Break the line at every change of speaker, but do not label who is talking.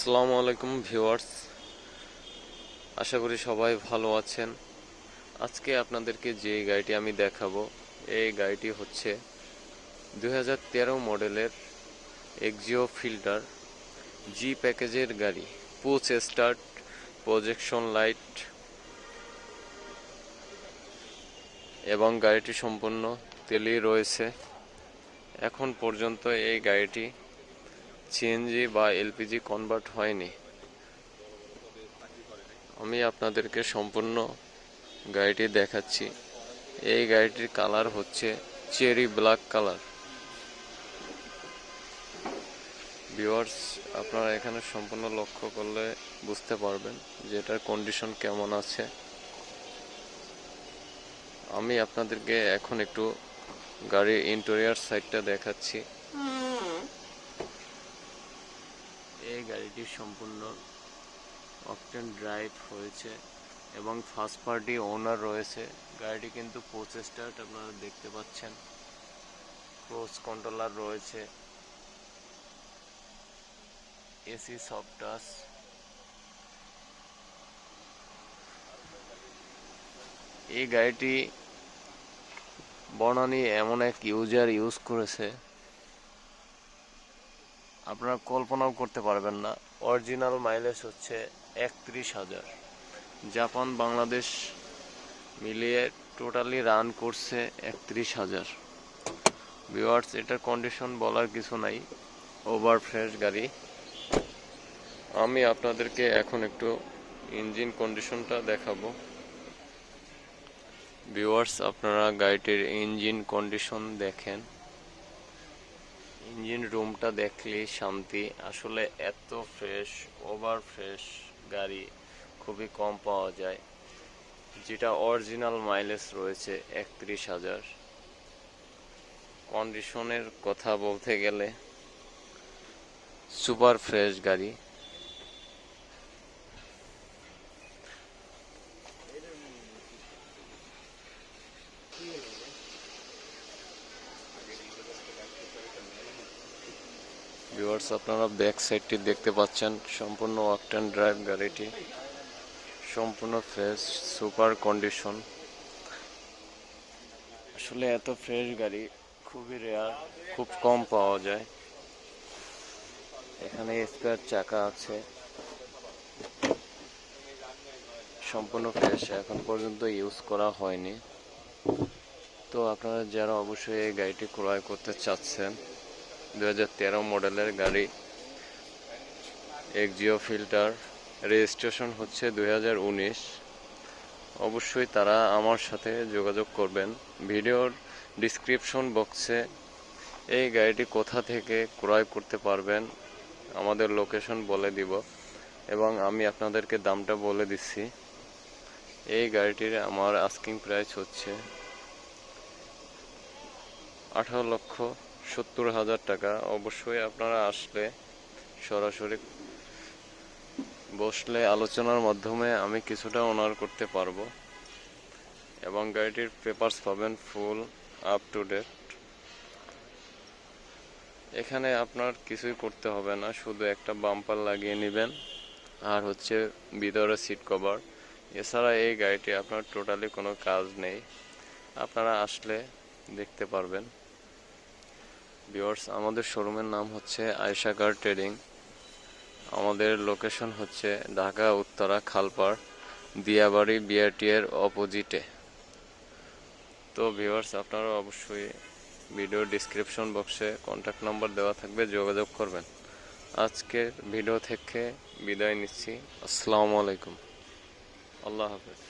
আসসালামু আলাইকুম ভিউয়ার্স, আশা করি সবাই ভালো আছেন। আজকে আপনাদেরকে যে গাড়িটি আমি দেখাবো, এই গাড়িটি হচ্ছে 2013 মডেলের এক্সিও ফিল্টার জি প্যাকেজের গাড়ি। পুশ স্টার্ট, প্রজেকশন লাইট এবং গাড়িটি সম্পূর্ণ তেলেই রয়েছে। এখন পর্যন্ত এই গাড়িটি সিএনজি বা এলপিজি কনভার্ট হয়নি। আমি আপনাদেরকে সম্পূর্ণ গাড়িটি দেখাচ্ছি। এই গাড়িটির কালার হচ্ছে চেরি ব্ল্যাক কালার। ভিউয়ার্স, আপনারা এখানে সম্পূর্ণ লক্ষ্য করলে বুঝতে পারবেন যে এটার কন্ডিশন কেমন আছে। আমি আপনাদেরকে এখন একটু গাড়ির ইন্টেরিয়র সাইডটা দেখাচ্ছি। এই গাড়িটি সম্পূর্ণ অকটেন ড্রাইভ হয়েছে এবং ফার্স্ট পার্টি ওনার রয়েছে। গাড়িটি কিন্তু পুশ স্টার্ট, আপনারা দেখতে পাচ্ছেন। ক্রুজ কন্ট্রোলার রয়েছে, এসি সফট টাচ। এই গাড়িটি বনানী এমন এক ইউজার ইউজ করেছে, আপনারা কল্পনাও করতে পারবেন না। অরিজিনাল মাইলেজ হচ্ছে 31,000। জাপান বাংলাদেশ মিলিয়ে টোটালি রান করছে 31,000। ভিউয়ার্স, এটার কন্ডিশন বলার কিছু নাই, ওভার ফ্রেশ গাড়ি। আমি আপনাদেরকে এখন একটু ইঞ্জিন কন্ডিশনটা দেখাবো। ভিউয়ার্স, আপনারা গাড়িটির ইঞ্জিন কন্ডিশন দেখেন। ইঞ্জিন রুমটা দেখলেই শান্তি। আসলে এত ফ্রেশ, ওভার ফ্রেশ গাড়ি খুবই কম পাওয়া যায়। যেটা অরিজিনাল মাইলেজ রয়েছে 31,000। কন্ডিশনের কথা বলতে গেলে সুপার ফ্রেশ গাড়ি। ভিউয়ার্স, আপনারা ব্যাক সাইডটি দেখতে পাচ্ছেন, সম্পূর্ণ অকটেন ড্রাইভ গাড়িটি, সম্পূর্ণ ফ্রেশ, সুপার কন্ডিশন। আসলে এত ফ্রেশ গাড়ি খুবই রেয়ার, খুব কম পাওয়া যায়। এখানে স্পেয়ার চাকা আছে, সম্পূর্ণ ফ্রেশ, এখন পর্যন্ত ইউজ করা হয়নি। তো আপনারা যারা অবশ্যই এই গাড়িটি ক্রয় করতে চাচ্ছেন, 2013 মডেলের গাড়ি, এক্সিও ফিল্টার, রেজিস্ট্রেশন হচ্ছে 2019, অবশ্যই তারা আমার সাথে যোগাযোগ করবেন। ভিডিওর ডিসক্রিপশন বক্সে এই গাড়িটি কোথা থেকে ক্রয় করতে পারবেন আমাদের লোকেশন বলে দিব এবং আমি আপনাদেরকে দামটা বলে দিচ্ছি। এই গাড়িটির আমার আস্কিং প্রাইস হচ্ছে 18,70,000 টাকা। অবশ্যই আপনারা আসলে সরাসরি বসলে আলোচনার মাধ্যমে আমি কিছুটা অনার করতে পারবো এবং গাড়িটির পেপারস পাবেন ফুল আপ টু ডেট। এখানে আপনার কিছুই করতে হবে না, শুধু একটা বাম্পার লাগিয়ে নেবেন আর হচ্ছে ভিতরে সিট কভার। এছাড়া এই গাড়িটি আপনার টোটালি কোনো কাজ নেই, আপনারা আসলে দেখতে পারবেন। ভিউয়ার্স, আমাদের শোরুমের নাম হচ্ছে আয়েশা কার ট্রেডিং। আমাদের লোকেশন হচ্ছে ঢাকা উত্তরা খালপাড়, দিয়াবাড়ি বিআরটি এর অপোজিটে। তো ভিউয়ার্স, আপনারা অবশ্যই ভিডিও ডিসক্রিপশন বক্সে কন্ট্যাক্ট নাম্বার দেওয়া থাকবে, যোগাযোগ করবেন। আজকের ভিডিও থেকে বিদায় নিচ্ছি। আসসালামু আলাইকুম, আল্লাহ হাফেজ।